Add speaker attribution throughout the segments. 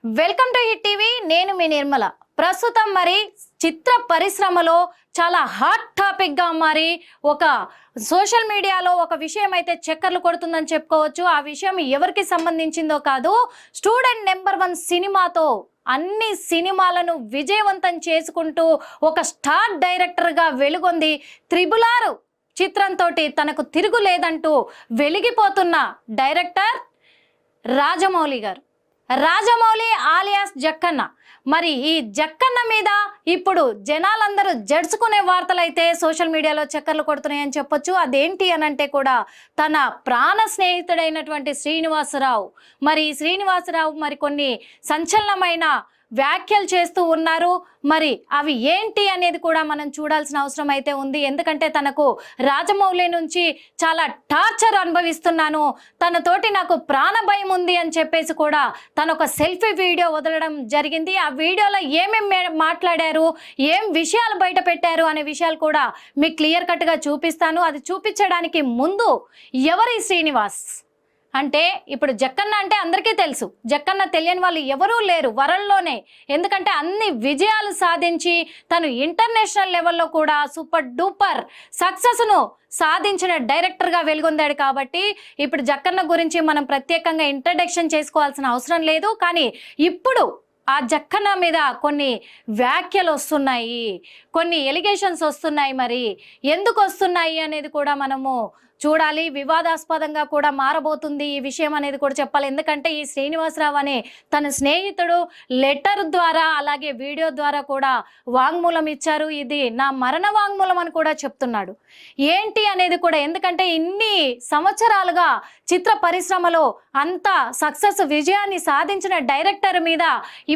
Speaker 1: Welcome to hit TV. నేను మీ నిర్మల. ప్రస్తుతం మరి చిత్ర పరిశ్రమలో చాలా హాట్ టాపిక్ గా మారి ఒక సోషల్ మీడియాలో ఒక విషయం అయితే చక్కర్లు కొడుతుందని చెప్పుకోవచ్చు. ఆ విషయం ఎవరికి సంబంధించిందో కాదు, స్టూడెంట్ నెంబర్ 1 సినిమాతో అన్ని సినిమాలను విజయవంతం చేసుకుంటూ ఒక స్టార్ డైరెక్టర్ గా వెలుగొంది. త్రిబుల్ R చిత్రంతో తనకు తిరుగులేదంటూ వెలిగిపోతున్న డైరెక్టర్ రాజమౌళి గారు. రాజమౌళి ఆలియాస్ జక్కన్న. మరి ఈ జక్కన్న మీద ఇప్పుడు జనాలందరూ జడ్చుకునే వార్తలైతే సోషల్ మీడియాలో చక్కర్లు కొడుతున్నాయని చెప్పొచ్చు. అదేంటి అనంటే కూడా తన ప్రాణ స్నేహితుడైనటువంటి శ్రీనివాసరావు. మరి శ్రీనివాసరావు మరి కొన్ని సంచలనమైన వ్యాఖ్యలు చేస్తూ ఉన్నారు. మరి అవి ఏంటి అనేది కూడా మనం చూడాల్సిన అవసరం అయితే ఉంది. ఎందుకంటే తనకు రాజమౌళి నుంచి చాలా టార్చర్ అనుభవిస్తున్నాను, తనతోటి నాకు ప్రాణ భయం ఉంది అని చెప్పేసి కూడా తను ఒక సెల్ఫీ వీడియో వదలడం జరిగింది. ఆ వీడియోలో ఏమేమి మాట్లాడారు, ఏం విషయాలు బయట పెట్టారు అనే విషయాలు కూడా మీకు క్లియర్ కట్గా చూపిస్తాను. అది చూపించడానికి ముందు ఎవరి శ్రీనివాస్ అంటే ఇప్పుడు జక్కన్న అంటే అందరికీ తెలుసు. జక్కన్న తెలియని వాళ్ళు ఎవరూ లేరు వరల్డ్లోనే. ఎందుకంటే అన్ని విజయాలు సాధించి తను ఇంటర్నేషనల్ లెవెల్లో కూడా సూపర్ డూపర్ సక్సెస్ను సాధించిన డైరెక్టర్గా వెలుగొందాడు. కాబట్టి ఇప్పుడు జక్కన్న గురించి మనం ప్రత్యేకంగా ఇంట్రడక్షన్ చేసుకోవాల్సిన అవసరం లేదు. కానీ ఇప్పుడు ఆ జక్కన్న మీద కొన్ని వ్యాఖ్యలు వస్తున్నాయి, కొన్ని ఎలిగేషన్స్ వస్తున్నాయి. మరి ఎందుకు వస్తున్నాయి అనేది కూడా మనము చూడాలి. వివాదాస్పదంగా కూడా మారబోతుంది ఈ విషయం అనేది కూడా చెప్పాలి. ఎందుకంటే ఈ శ్రీనివాసరావు అనే తన స్నేహితుడు లెటర్ ద్వారా అలాగే వీడియో ద్వారా కూడా వాంగ్మూలం ఇచ్చారు. ఇది నా మరణ వాంగ్మూలం అని కూడా చెప్తున్నాడు. ఏంటి అనేది కూడా, ఎందుకంటే ఇన్ని సంవత్సరాలుగా చిత్ర పరిశ్రమలో అంత సక్సెస్ విజయాన్ని సాధించిన డైరెక్టర్ మీద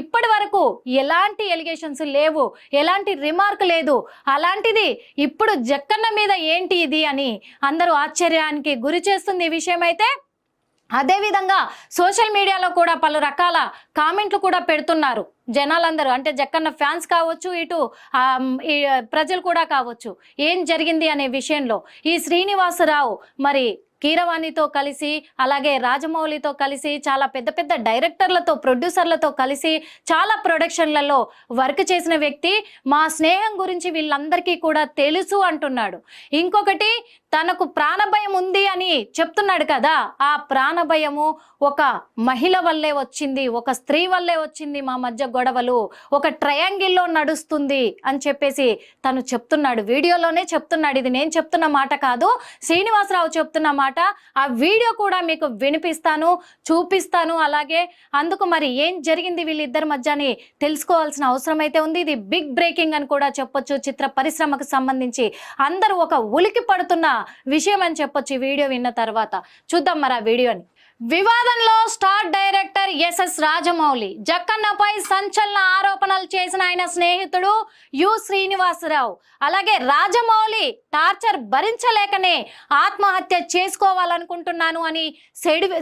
Speaker 1: ఇప్పటి వరకు ఎలాంటి ఎలిగేషన్స్ లేవు, ఎలాంటి రిమార్క్ లేదు. అలాంటిది ఇప్పుడు జక్కన్న మీద ఏంటి ఇది అని అందరూ ఆశ్చర్యానికి గురి చేస్తుంది ఈ విషయం అయితే. అదేవిధంగా సోషల్ మీడియాలో కూడా పలు రకాల కామెంట్లు కూడా పెడుతున్నారు జనాలందరూ. అంటే జక్కన్న ఫ్యాన్స్ కావచ్చు, ఇటు ఈ ప్రజలు కూడా కావచ్చు. ఏం జరిగింది అనే విషయంలో ఈ శ్రీనివాసరావు మరి కీరవాణితో కలిసి అలాగే రాజమౌళితో కలిసి చాలా పెద్ద పెద్ద డైరెక్టర్లతో ప్రొడ్యూసర్లతో కలిసి చాలా ప్రొడక్షన్లలో వర్క్ చేసిన వ్యక్తి. మా స్నేహం గురించి వీళ్ళందరికీ కూడా తెలుసు అంటున్నాడు. ఇంకొకటి, తనకు ప్రాణభయం ఉంది అని చెప్తున్నాడు కదా, ఆ ప్రాణభయము ఒక మహిళ వల్లే వచ్చింది, ఒక స్త్రీ వల్లే వచ్చింది. మా మధ్య గొడవలు ఒక ట్రయాంగిల్లో నడుస్తుంది అని చెప్పేసి తను చెప్తున్నాడు. వీడియోలోనే చెప్తున్నాడు. ఇది నేను చెప్తున్న మాట కాదు, శ్రీనివాసరావు చెప్తున్న మాట. ఆ వీడియో కూడా మీకు వినిపిస్తాను, చూపిస్తాను. అలాగే అందుకు మరి ఏం జరిగింది వీళ్ళిద్దరి మధ్య అని తెలుసుకోవాల్సిన అవసరం అయితే ఉంది. ఇది బిగ్ బ్రేకింగ్ అని కూడా చెప్పొచ్చు. చిత్ర పరిశ్రమకు సంబంధించి అందరూ ఒక ఉలికి పడుతున్న విషయం అని చెప్పొచ్చు ఈ వీడియో విన్న తర్వాత. చూద్దాం మరి ఆ వీడియోని. వివాదంలో స్టార్ డైరెక్టర్ ఎస్ఎస్ రాజమౌళి. జక్కన్నపై సంచలన ఆరోపణలు చేసిన ఆయన స్నేహితుడు యు శ్రీనివాసరావు. అలాగే రాజమౌళి టార్చర్ భరించలేకనే ఆత్మహత్య చేసుకోవాలనుకుంటున్నాను అని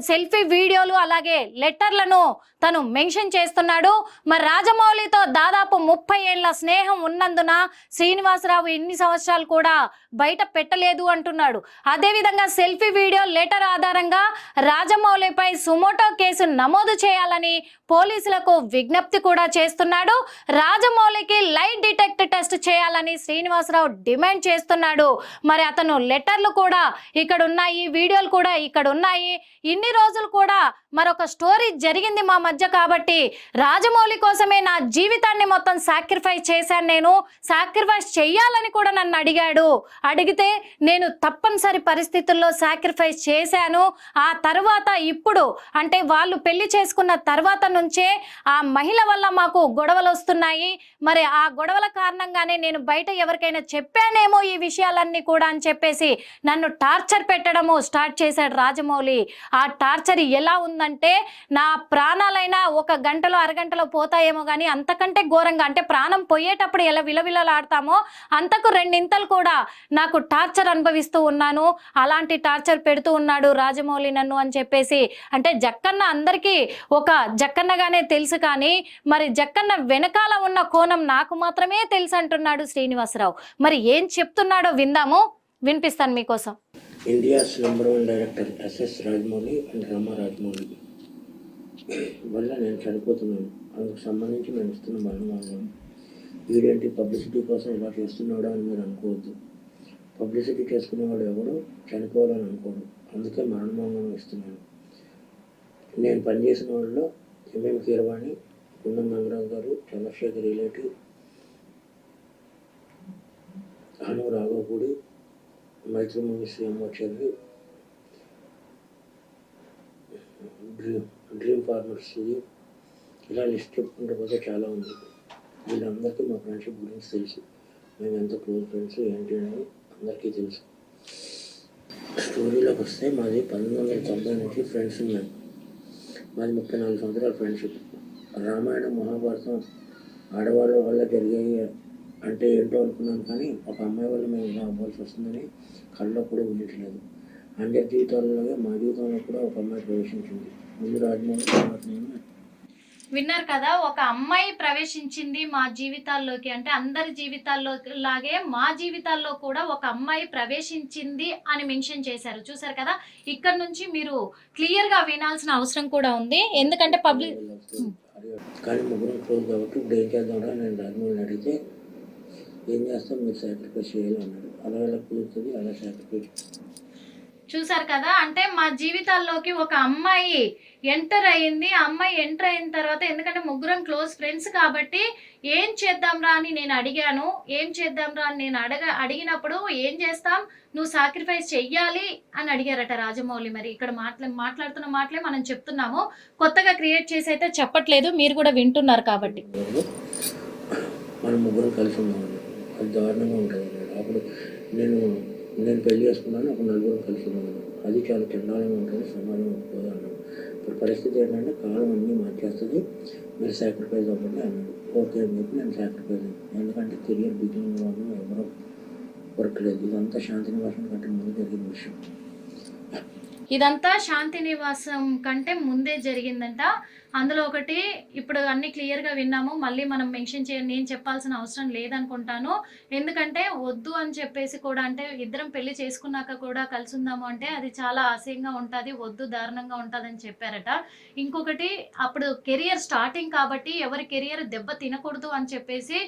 Speaker 1: సెల్ఫీ వీడియోలు అలాగే లెటర్లను తను మెన్షన్ చేస్తున్నాడు. మరి రాజమౌళితో దాదాపు 30 ఏళ్ల స్నేహం ఉన్నందున శ్రీనివాసరావు ఇన్ని సంవత్సరాలు కూడా బయట పెట్టలేదు అంటున్నాడు. అదేవిధంగా సెల్ఫీ వీడియో లెటర్ ఆధారంగా రాజమౌళిపై సుమోటో కేసు నమోదు చేయాలని పోలీసులకు విజ్ఞప్తి కూడా చేస్తున్నాడు. రాజమౌళికి లై డిటెక్ట్ టెస్ట్ చేయాలని శ్రీనివాసరావు డిమాండ్ చేస్తున్నాడు. మరి అతను లెటర్లు కూడా ఇక్కడ ఉన్నాయి, వీడియోలు కూడా ఇక్కడ ఉన్నాయి. ఇన్ని రోజులు కూడా మరొక స్టోరీ జరిగింది మా మధ్య, కాబట్టి రాజమౌళి కోసమే నా జీవితాన్ని మొత్తం సాక్రిఫైస్ చేశాను, నేను సాక్రిఫైస్ చెయ్యాలని కూడా నన్ను అడిగాడు. అడిగితే నేను తప్పనిసరి పరిస్థితుల్లో సాక్రిఫైస్ చేశాను. ఆ తర్వాత ఇప్పుడు అంటే వాళ్ళు పెళ్లి చేసుకున్న తర్వాత నుంచే ఆ మహిళ వల్ల మాకు గొడవలు వస్తున్నాయి. మరి ఆ గొడవల కారణంగానే నేను బయట ఎవరికైనా చెప్పానేమో ఈ విషయాలన్నీ కూడా అని చెప్పేసి నన్ను టార్చర్ పెట్టడము స్టార్ట్ చేశాడు రాజమౌళి. ఆ టార్చర్ ఎలా ఉందంటే, నా ప్రాణాలైనా ఒక గంటలో అరగంటలో పోతాయేమో కానీ అంతకంటే ఘోరంగా, అంటే ప్రాణం పోయేటప్పుడు ఎలా విలవిలలాడతామో అంతకు రెండింతలు కూడా నాకు టార్చర్ అనుభవిస్తూ ఉన్నాను. అలాంటి టార్చర్ పెడుతూ ఉన్నాడు రాజమౌళి నన్ను అని చెప్పేసి. అంటే జక్కన్న అందరికీ ఒక జక్కన్నగానే తెలుసు, కానీ మరి జక్కన్న వెనకాల ఉన్న కోణం నాకు మాత్రమే తెలుసు అంటున్నాడు శ్రీనివాసరావు. మరి ఏం చెప్తున్నాడో విందాము, వినిపిస్తాను మీకోసం.
Speaker 2: India's #1 director SS Rajamouli and Rama Rajamouli. వల్ల నేను చనిపోతున్నాను. అందుకు సంబంధించి నేను ఇస్తున్న మరణమానం. వీడేంటి పబ్లిసిటీ కోసం ఇలా చేస్తున్నాడు అని మీరు అనుకోవద్దు. పబ్లిసిటీ చేసుకునేవాడు ఎవడు చనిపోవాలని అనుకోడు. అందుకే మరణమానం ఇస్తున్నాను. నేను పనిచేసిన వాళ్ళలో ఎంఎం కీరవాణి, గుండం రంగరాజు గారు, చంద్రశేఖర్ రిలేటివ్, అను రాఘవపూడి, మైత్రిమూర్తి శ్రీమాచార్య, డ్రీమ్ ఫార్మర్స్, ఇలా లిస్ట్ చెప్పుకుంటూ పోతే చాలా ఉంది. వీళ్ళందరికీ మా ఫ్రెండ్షిప్ గురించి తెలుసు. మేము ఎంత క్లోజ్ ఫ్రెండ్స్ ఏంటి అని అందరికీ తెలుసు. స్టోరీలోకి వస్తే మాది 1990 నుంచి ఫ్రెండ్స్ ఉన్నాం. మాది 34 సంవత్సరాల ఫ్రెండ్షిప్. రామాయణం, మహాభారతం ఆడవాళ్ళ వల్ల జరిగాయి అంటే ఏంటో అనుకున్నాను, కానీ ఒక అమ్మాయి వల్ల మేము ఇలా అవ్వాల్సి వస్తుందని కళ్ళలో కూడా ఊహించలేదు. అందరి జీవితాల్లోనే మా జీవితంలో కూడా ఒక అమ్మాయి ప్రవేశించింది. ముందు రాజమౌళి, తర్వాత నేను.
Speaker 1: విన్నారు కదా, ఒక అమ్మాయి ప్రవేశించింది మా జీవితాల్లోకి, అంటే అందరి జీవితాల్లో లాగే మా జీవితాల్లో కూడా ఒక అమ్మాయి ప్రవేశించింది అని మెన్షన్ చేశారు. చూసారు కదా, ఇక్కడ నుంచి మీరు క్లియర్ గా వినాల్సిన అవసరం కూడా ఉంది. ఎందుకంటే పబ్లిక్
Speaker 2: కానీ ముగ్గురం క్లోజ్ కాబట్టి ఇప్పుడు ఏం చేద్దాంరా నేను రాజమౌళిని అడిగితే ఏం చేస్తాం, మీరు సాక్రిఫైస్ చేయాలి అన్నాడు. అలా ఎలా కుదురుతుంది, అలా సాక్రిఫైస్.
Speaker 1: చూసారు కదా, అంటే మా జీవితాల్లోకి ఒక అమ్మాయి ఎంటర్ అయ్యింది. ఆ అమ్మాయి ఎంటర్ అయిన తర్వాత, ఎందుకంటే ముగ్గురం క్లోజ్ ఫ్రెండ్స్ కాబట్టి ఏం చేద్దాం రా అని నేను అడిగాను. ఏం చేద్దాం రా అని నేను అడిగినప్పుడు ఏం చేస్తాం, నువ్వు సాక్రిఫైస్ చెయ్యాలి అని అడిగారట రాజమౌళి. మరి ఇక్కడ మాట్లాడుతున్న మాటలే మనం చెప్తున్నాము, కొత్తగా క్రియేట్ చేసి అయితే చెప్పట్లేదు, మీరు కూడా వింటున్నారు కాబట్టి.
Speaker 2: మనం ముగ్గురం కలిసి ఉన్నాము, అది దారుణంగా ఉంటుంది. అప్పుడు నేను పెళ్లి చేసుకున్నాను, అప్పుడు నలుగురు కలిసి ఉన్నాను. అది చాలా చండాలంగా ఉంటుంది, సమాజం ఒప్పుకోదు అన్నాడు. ఇప్పుడు పరిస్థితి ఏంటంటే కాలం అన్నీ మార్చేస్తుంది, మీరు సాక్రిఫైస్ అవ్వండి అన్నాడు. ఓకే అని చెప్పి నేను సాక్రిఫైస్ అయ్యాను. ఎందుకంటే కెరియర్ బిగినింగ్ వల్ల ఎవరో వర్క్ లేదు. ఇదంతా శాంతి నివాసం కంటే ముందు జరిగిన విషయం.
Speaker 1: ఇదంతా శాంతి నివాసం కంటే ముందే జరిగిందంట. అందులో ఒకటి ఇప్పుడు అన్ని క్లియర్గా విన్నాము. మళ్ళీ మనం మెన్షన్ నేను చెప్పాల్సిన అవసరం లేదనుకుంటాను. ఎందుకంటే వద్దు అని చెప్పేసి కూడా, అంటే ఇద్దరం పెళ్లి చేసుకున్నాక కూడా కలిసి ఉందాము అంటే అది చాలా ఆశయంగా ఉంటుంది, వద్దు దారుణంగా ఉంటుంది అని చెప్పారట. ఇంకొకటి, అప్పుడు కెరియర్ స్టార్టింగ్ కాబట్టి ఎవరి కెరియర్ దెబ్బ తినకూడదు అని చెప్పేసి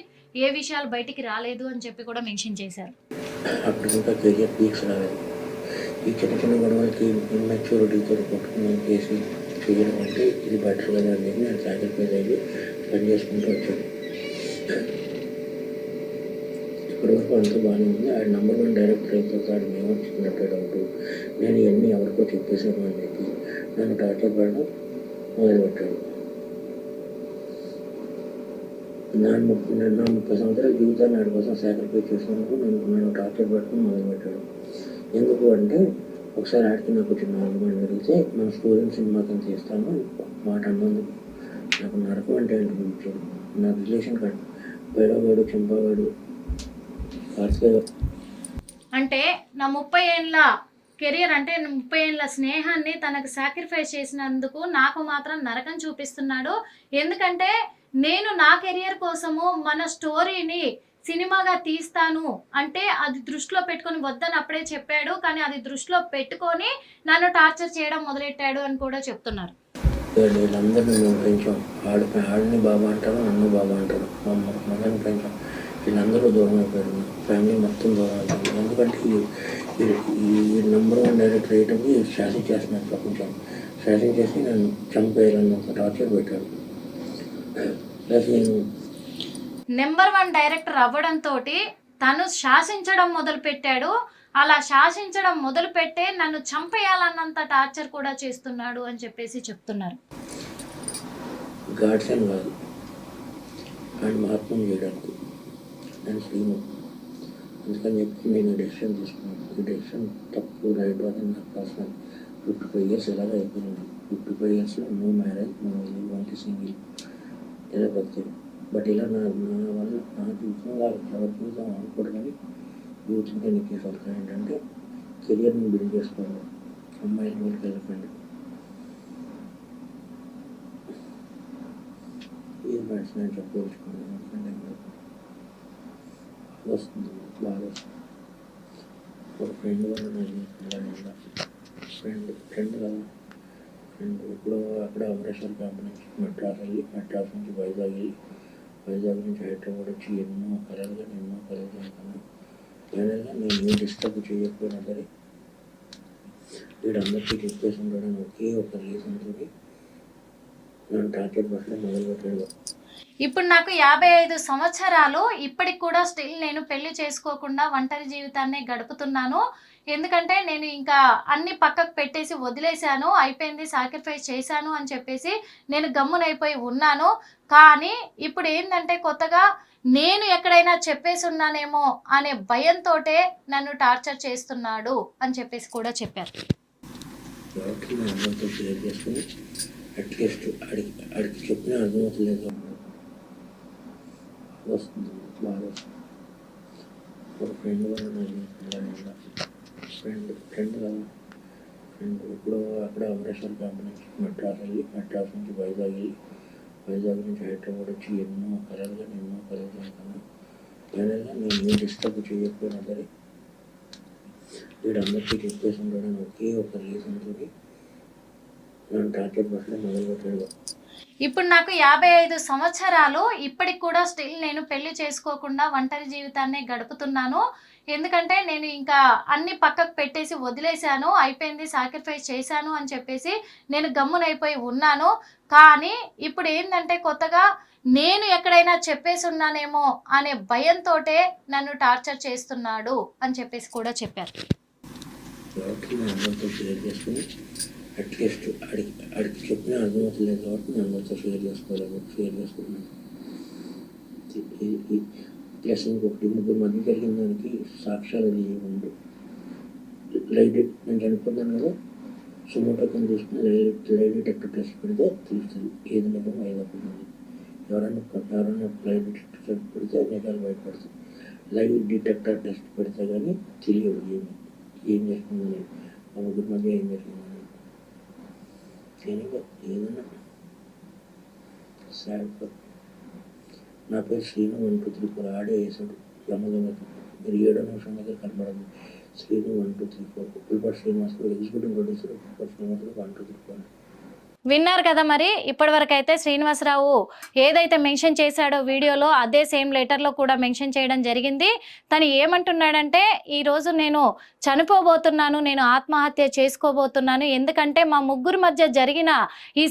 Speaker 1: ఏ విషయాలు బయటికి రాలేదు అని చెప్పి కూడా మెన్షన్ చేశారు.
Speaker 2: అప్పుడు ఇంకా కెరియర్ పీక్స్ రాలేదు. ఈ చిన్న చిన్న గొడవలకి ఇమ్మెచ్యూరిటీతో కొట్టుకుని చేసి చేయడం అంటే ఇది బెటర్ కదా అని చెప్పి నేను సాక్రిఫైస్ అయ్యి పని చేసుకుంటూ వచ్చాను. ఇప్పటి వరకు అంతా బాగానే ఉంది. ఆయన #1 డైరెక్టర్ అయిపోతాడు, మేము చిన్నట్టు డౌట్. నేను ఇవన్నీ ఎవరికో చెప్పేసాను అని చెప్పి నన్ను టార్చర్ పడడం మొదలుపెట్టాడు. నా 30 సంవత్సరాల జీవితాన్ని వాడి కోసం సాక్రిఫైస్ చేసినందుకు నన్ను టార్చర్ పెట్టడం మొదలుపెట్టాడు. ఎందుకు అంటే ఒకసారి ఆడికి నాకు చిన్న ఆర్గ్యుమెంట్ జరిగితే మన స్టూడెంట్ సినిమాకి ఎంత ఇస్తాను మాట అన్నందుకు నాకు నరకం అంటే ఏంటి ఇచ్చాడు. నా రిలేషన్ కార్డు బేడగాడు, చెంపాగాడు, కార్తికేయ.
Speaker 1: అంటే నా 30 ఏళ్ళ కెరియర్, అంటే 30 ఏళ్ళ స్నేహాన్ని తనకు సాక్రిఫైస్ చేసినందుకు నాకు మాత్రం నరకం చూపిస్తున్నాడు. ఎందుకంటే నేను నా కెరియర్ కోసము మన స్టోరీని సినిమాగా తీస్తాను అంటే అది దృష్టిలో పెట్టుకొని వద్దని అప్పుడే చెప్పాడు, కానీ అది దృష్టిలో పెట్టుకొని నన్ను టార్చర్ చేయడం మొదలెట్టాడు అని కూడా చెప్తున్నారు.
Speaker 2: వీళ్ళందరినీ మేము పెంచాం. ఆడిని బాబా అంటారు, నన్ను బాబా అంటారు, మా మగని పెంచాం. వీళ్ళందరూ దూరం అయిపోయారు, ఫ్యామిలీ మొత్తం దూరం అయిపోయింది. ఎందుకంటే ఈ #1 డైరెక్టర్ వేయటంకి శాసింగ్ చేస్తున్నారు. ప్రపంచం శాసింగ్ చేసి నన్ను చంపేయాలని ఒక టార్చర్ పెట్టాడు. ప్లస్ నేను
Speaker 1: #1 డైరెక్టర్ అవ్వడంతో తను శాసించడం మొదలు పెట్టాడు. అలా శాసించడం మొదలు పెట్టే నన్ను చంపేయాలన్నంత టార్చర్ కూడా చేస్తున్నాడు అని చెప్పేసి చెప్తున్నారు.
Speaker 2: గాడ్స్ అని కాదు, ఆయన మహాత్మం చేయడానికి నేను శ్రీము. అందుకని చెప్పి నేను డెసిషన్ తీసుకున్నాను. ఈ డెసిషన్ తప్పు రైట్ అని నాకు పర్సనల్. 55 years ఇలాగ అయిపోయింది. 55 yearsలో నో మ్యారేజ్, నో ఇలాంటి సింగిల్ ఇలా బతికాను. బట్ ఇలా నా వల్ల నా జీవితం వాళ్ళకి ఎవరి జీవితం అనుకోడు. కానీ యూత్కి నీకు సలహా ఏంటంటే కెరియర్ని బిల్డ్ చేసుకోవాలి, అమ్మాయిల వాళ్ళకి వెళ్ళకండి. ఈ మ్యాథ్స్ నేను చెప్పదలుచుకున్నాను. వస్తుంది బాగా వస్తుంది. ఒక ఫ్రెండ్ వల్ల నేను ఫ్రెండ్ కదా అండ్ ఇప్పుడు అక్కడ అమరేశ్వర్ క్యాంప్ నుంచి మెడ్రాస్ వెళ్ళి, మెడ్రాస్ నుంచి వైజాగ్ వెళ్ళి, వైజాగ్ నుంచి హైదరాబాద్ వచ్చి ఎన్నో కలలుగా అనుకున్నాను. ఫైనల్గా నేను డిస్టర్బ్ చేయకపోయినా సరే వీడందరికీ చెప్పేసి ఉండడం ఒకే ఒక రీజన్తో నన్ను టార్గెట్ బస్లో మొదలుపెట్టాడు.
Speaker 1: ఇప్పుడు నాకు 55 సంవత్సరాలు, ఇప్పటికి కూడా స్టిల్ నేను పెళ్లి చేసుకోకుండా ఒంటరి జీవితాన్ని గడుపుతున్నాను. ఎందుకంటే నేను ఇంకా అన్ని పక్కకు పెట్టేసి వదిలేశాను, అయిపోయింది, సాక్రిఫైస్ చేశాను అని చెప్పేసి నేను గమ్మునైపోయి ఉన్నాను. కానీ ఇప్పుడు ఏంటంటే కొత్తగా నేను ఎక్కడైనా చెప్పేసి ఉన్నానేమో అనే భయంతోటే నన్ను టార్చర్ చేస్తున్నాడు అని చెప్పేసి కూడా చెప్పారు.
Speaker 2: కాబట్టి నా అమ్మతో షేర్ చేసుకుని అట్లీస్ట్ అడిగి చెప్పిన అర్థమవుతలేదు వస్తుంది, బాగా వస్తుంది. ఒక ఫ్రెండ్ వల్ల ఫ్రెండ్ ఇప్పుడు అక్కడ అమరేశ్వర్ క్యాంప్ నుంచి మెడ్రాస్ వెళ్ళి, మెడ్రాస్ నుంచి వైజాగ్ వెళ్ళి, వైజాగ్ నుంచి హైదరాబాద్ వచ్చి ఎన్నో కలలుగా అనుకున్నాను. ఫైనల్గా నేను డిస్టర్బ్ చేయకపోయినా సరే వీడందరికీ చెప్పేసి ఉండడం ఒకే ఒక రీజన్తో నన్ను టార్గెట్ బస్లో మొదలుపెట్టాడు.
Speaker 1: ఇప్పుడు నాకు 55 సంవత్సరాలు, ఇప్పటికి కూడా స్టిల్ నేను పెళ్లి చేసుకోకుండా ఒంటరి జీవితాన్ని గడుపుతున్నాను. ఎందుకంటే నేను ఇంకా అన్ని పక్కకు పెట్టేసి వదిలేశాను, అయిపోయింది, సాక్రిఫైస్ చేశాను అని చెప్పేసి నేను గమ్మునైపోయి ఉన్నాను. కానీ ఇప్పుడు ఏంటంటే కొత్తగా నేను ఎక్కడైనా చెప్పేసి ఉన్నానేమో అనే భయంతోటే నన్ను టార్చర్ చేస్తున్నాడు అని చెప్పేసి కూడా చెప్పారు.
Speaker 2: కాబట్టి నా అమ్మతో షేర్ చేసుకుని అట్లీస్ట్ అడిగి చెప్పిన అర్థమవుతలేదు కాబట్టి నేను అందరితో షేర్ చేసుకున్నాను. ప్లస్ ఇంకొకటి ముగ్గురు మధ్య జరిగిన దానికి సాక్ష్యాలు ఉండు. లైట్ నేను చనిపోతాను కదా, సుమోటోకం తీసుకుని లైట్ డిటెక్టర్ టెస్ట్ పెడితే తెలుస్తుంది ఏది నిజం ఏది అప్పుడు. ఎవరైనా లైట్ డిటెక్టర్ పెడితే నిజాలు బయటపడుతుంది. లైవ్ డిటెక్టర్ టెస్ట్ పెడితే కానీ తెలియదు ఏం చేస్తుందని, ఆ ముగ్గురు మధ్య ఏం జరిగిందని. ఏదన్నా సాడ్. నా పేరు శ్రీను 123 ఆడే వేసాడు యమదొంగకి. మీరు 7వ నిమిషం దగ్గర కనబడదు. శ్రీను 123 పుల్పట్ శ్రీనివాసరావు ఎగ్జిక్యూటివ్ ప్రొడ్యూసర్ పుల్పట్ శ్రీనివాసరావు 123.
Speaker 1: విన్నారు కదా, మరి ఇప్పటివరకు అయితే శ్రీనివాసరావు ఏదైతే మెన్షన్ చేశాడో వీడియోలో అదే సేమ్ లెటర్లో కూడా మెన్షన్ చేయడం జరిగింది. తను ఏమంటున్నాడంటే, ఈరోజు నేను చనిపోబోతున్నాను, నేను ఆత్మహత్య చేసుకోబోతున్నాను, ఎందుకంటే మా ముగ్గురు మధ్య జరిగిన ఈ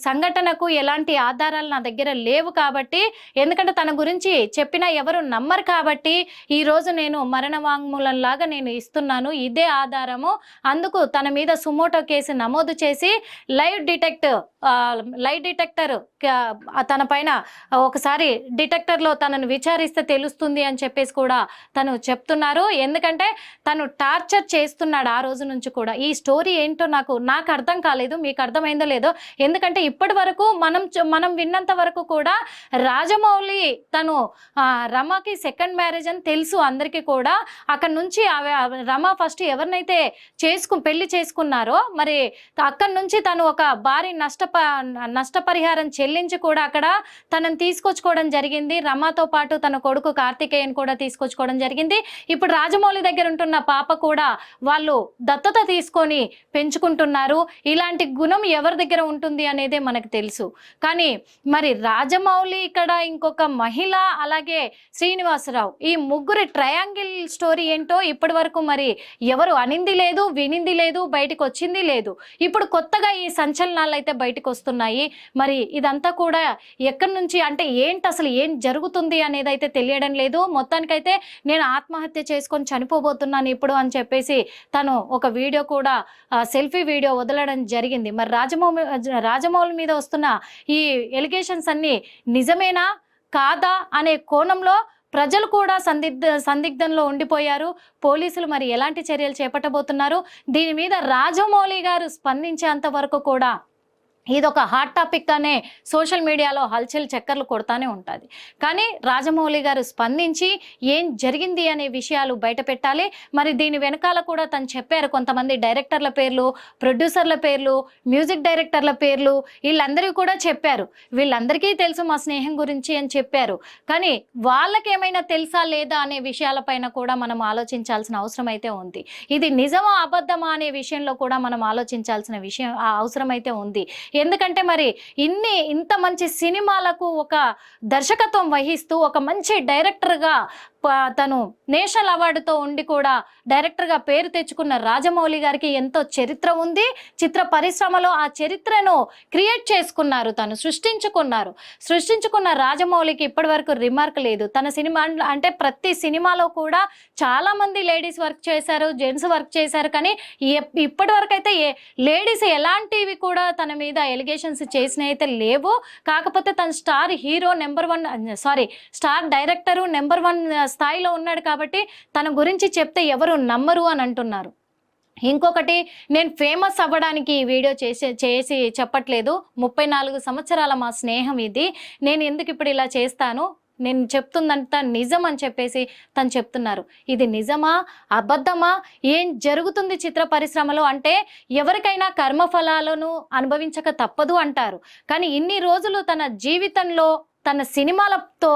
Speaker 1: సంఘటనకు ఎలాంటి ఆధారాలు నా దగ్గర లేవు కాబట్టి, ఎందుకంటే తన గురించి చెప్పినా ఎవరు నమ్మరు కాబట్టి ఈరోజు నేను మరణ వాంగ్మూలంలాగా నేను ఇస్తున్నాను, ఇదే ఆధారము. అందుకు తన మీద సుమోటో కేసు నమోదు చేసి లైట్ డిటెక్టర్ తన పైన ఒకసారి డిటెక్టర్లో తనను విచారిస్తే తెలుస్తుంది అని చెప్పేసి కూడా తను చెప్తున్నారు. ఎందుకంటే తను టార్చర్ చేస్తున్నాడు ఆ రోజు నుంచి కూడా. ఈ స్టోరీ ఏంటో నాకు అర్థం కాలేదు, మీకు అర్థమైందో లేదో. ఎందుకంటే ఇప్పటి వరకు మనం విన్నంత వరకు కూడా రాజమౌళి తను రమకి సెకండ్ మ్యారేజ్ అని తెలుసు అందరికీ కూడా. అక్కడ నుంచి రమ ఫస్ట్ ఎవరినైతే పెళ్లి చేసుకున్నారో మరి అక్కడి నుంచి తను ఒక భారీ నష్టపరిహారం చెల్లించి కూడా అక్కడ తనని తీసుకొచ్చుకోవడం జరిగింది. రమాతో పాటు తన కొడుకు కార్తికేయన్ కూడా తీసుకొచ్చుకోవడం జరిగింది. ఇప్పుడు రాజమౌళి దగ్గర ఉంటున్న పాప కూడా వాళ్ళు దత్తత తీసుకొని పెంచుకుంటున్నారు. ఇలాంటి గుణం ఎవరి దగ్గర ఉంటుంది అనేదే మనకు తెలుసు. కానీ మరి రాజమౌళి ఇక్కడ ఇంకొక మహిళ అలాగే శ్రీనివాసరావు, ఈ ముగ్గురి ట్రయాంగిల్ స్టోరీ ఏంటో ఇప్పటి వరకు మరి ఎవరు అనింది లేదు, వినింది లేదు, బయటకు వచ్చింది లేదు. ఇప్పుడు కొత్తగా ఈ సంచలనాలు అయితే బయటకు వస్తున్నాయి. మరి ఇదంతా కూడా ఎక్కడి నుంచి అంటే ఏంటి, అసలు ఏం జరుగుతుంది అనేది అయితే తెలియడం లేదు. మొత్తానికైతే నేను ఆత్మహత్య చేసుకొని చనిపోబోతున్నాను ఇప్పుడు అని చెప్పేసి తను ఒక వీడియో కూడా సెల్ఫీ వీడియో వదలడం జరిగింది. మరి రాజమౌళి మీద వస్తున్న ఈ ఎలిగేషన్స్ అన్ని నిజమేనా కాదా అనే కోణంలో ప్రజలు కూడా సందిగ్ధంలో ఉండిపోయారు. పోలీసులు మరి ఎలాంటి చర్యలు చేపట్టబోతున్నారు, దీని మీద రాజమౌళి గారు స్పందించేంత వరకు కూడా ఇది ఒక హాట్ టాపిక్ గానే సోషల్ మీడియాలో హల్చల్ చక్కర్లు కొడతానే ఉంటుంది. కానీ రాజమౌళి గారు స్పందించి ఏం జరిగింది అనే విషయాలు బయట పెట్టాలి. మరి దీని వెనకాల కూడా తను చెప్పారు, కొంతమంది డైరెక్టర్ల పేర్లు, ప్రొడ్యూసర్ల పేర్లు, మ్యూజిక్ డైరెక్టర్ల పేర్లు, వీళ్ళందరికీ కూడా చెప్పారు. వీళ్ళందరికీ తెలుసు మా స్నేహం గురించి అని చెప్పారు. కానీ వాళ్ళకేమైనా తెలుసా లేదా అనే విషయాలపైన కూడా మనం ఆలోచించాల్సిన అవసరం అయితే ఉంది. ఇది నిజమా అబద్ధమా అనే విషయంలో కూడా మనం ఆలోచించాల్సిన విషయం అవసరం అయితే ఉంది. ఎందుకంటే మరి ఇంత మంచి సినిమాలకు ఒక దర్శకత్వం వహిస్తూ ఒక మంచి డైరెక్టర్గా తను నేషనల్ అవార్డుతో ఉండి కూడా డైరెక్టర్గా పేరు తెచ్చుకున్న రాజమౌళి గారికి ఎంతో చరిత్ర ఉంది. చిత్ర పరిశ్రమలో ఆ చరిత్రను క్రియేట్ చేసుకున్నారు, తను సృష్టించుకున్న రాజమౌళికి ఇప్పటి వరకు రిమార్క్ లేదు. తన సినిమా అంటే ప్రతి సినిమాలో కూడా చాలా మంది లేడీస్ వర్క్ చేశారు, జెంట్స్ వర్క్ చేశారు. కానీ ఇప్పటి వరకు అయితే లేడీస్ ఎలాంటివి కూడా తన మీద ఎలిగేషన్స్ చేసినవి అయితే లేవు. కాకపోతే తన star hero star director number 1 స్థాయిలో ఉన్నాడు కాబట్టి తన గురించి చెప్తే ఎవరు నమ్మరు అని అంటున్నారు. ఇంకొకటి, నేను ఫేమస్ అవ్వడానికి ఈ వీడియో చేసి చెప్పట్లేదు. 34 సంవత్సరాల మా స్నేహం ఇది. నేను ఎందుకు ఇప్పుడు ఇలా చేస్తాను, నేను చెప్తుందంతా నిజం అని చెప్పేసి తను చెప్తున్నారు. ఇది నిజమా అబద్ధమా, ఏం జరుగుతుంది చిత్ర పరిశ్రమలో అంటే ఎవరికైనా కర్మఫలాలను అనుభవించక తప్పదు అంటారు. కానీ ఇన్ని రోజులు తన జీవితంలో తన సినిమాలతో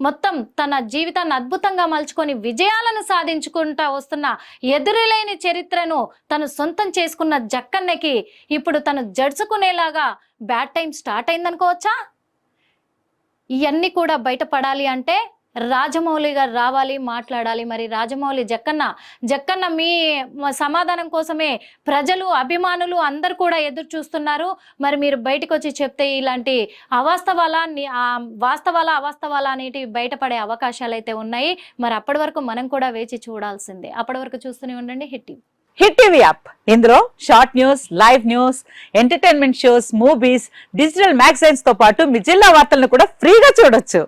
Speaker 1: మొత్తం తన జీవితాన్ని అద్భుతంగా మలుచుకొని విజయాలను సాధించుకుంటా వస్తున్న ఎదురులేని చరిత్రను తను సొంతం చేసుకున్న జక్కన్నకి ఇప్పుడు తను జడుచుకునేలాగా బ్యాడ్ టైం స్టార్ట్ అయిందనుకోవచ్చా? ఇవన్నీ కూడా బయటపడాలి అంటే రాజమౌళి గారు రావాలి, మాట్లాడాలి. మరి రాజమౌళి జక్కన్న మీ సమాధానం కోసమే ప్రజలు, అభిమానులు అందరు కూడా ఎదురు చూస్తున్నారు. మరి మీరు బయటకు వచ్చి చెప్తే ఇలాంటి అవాస్తవాల అనేటివి బయటపడే అవకాశాలు అయితే ఉన్నాయి. మరి అప్పటి వరకు మనం కూడా వేచి చూడాల్సిందే. అప్పటి వరకు చూస్తూనే ఉండండి
Speaker 3: హిట్ టీవీ యాప్. ఇందులో short news, live news, entertainment shows, movies, digital magazines తో పాటు మీ జిల్లా వార్తలను కూడా ఫ్రీగా చూడొచ్చు.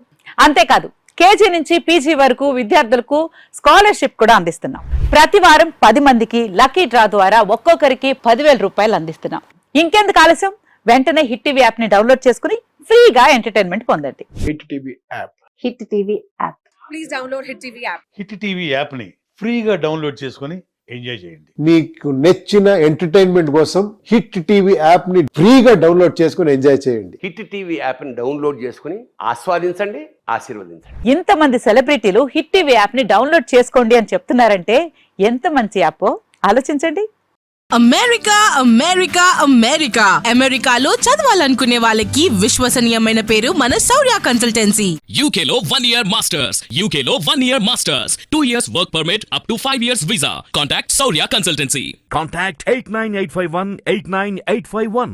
Speaker 3: అంతేకాదు కేజీ నుంచి పీజీ వరకు విద్యార్థులకు స్కాలర్షిప్ కూడా అందిస్తున్నాం. ప్రతి వారం 10 మందికి లక్కీ డ్రా ద్వారా ఒక్కొక్కరికి 10,000 రూపాయలు అందిస్తున్నాం. ఇంకెందుకు ఆలస్యం, వెంటనే హిట్ టీవీ యాప్ ని డౌన్లోడ్ చేసుకుని ఫ్రీగా ఎంటర్టైన్మెంట్ పొందండి.
Speaker 4: Hit TV app.
Speaker 3: Hit TV app.
Speaker 5: Please download hit TV app.
Speaker 4: Hit TV app ని ఫ్రీగా డౌన్లోడ్ చేసుకుని ఎంజాయ్ చేయండి.
Speaker 6: మీకు నచ్చిన ఎంటర్టైన్మెంట్ కోసం హిట్ టీవీ యాప్ ని ఫ్రీగా డౌన్లోడ్ చేసుకుని ఎంజాయ్ చేయండి.
Speaker 7: హిట్ టీవీ యాప్ ని డౌన్లోడ్ చేసుకుని ఆస్వాదించండి, ఆశీర్వదించండి.
Speaker 3: ఇంతమంది సెలబ్రిటీలు హిట్ టీవీ యాప్ ని డౌన్లోడ్ చేసుకోండి అని చెప్తున్నారంటే ఎంత మంచి యాప్ ఆలోచించండి.
Speaker 5: అమెరికాలో చదవాలనుకునే వాళ్ళకి విశ్వసనీయమైన పేరు మన శౌర్య కన్సల్టెన్సీ.
Speaker 8: UK లో 1 year masters. UK లో 1 year masters. 2 years work permit up to 5 years visa. Contact Saurya Consultancy.
Speaker 9: Contact 89851 89851.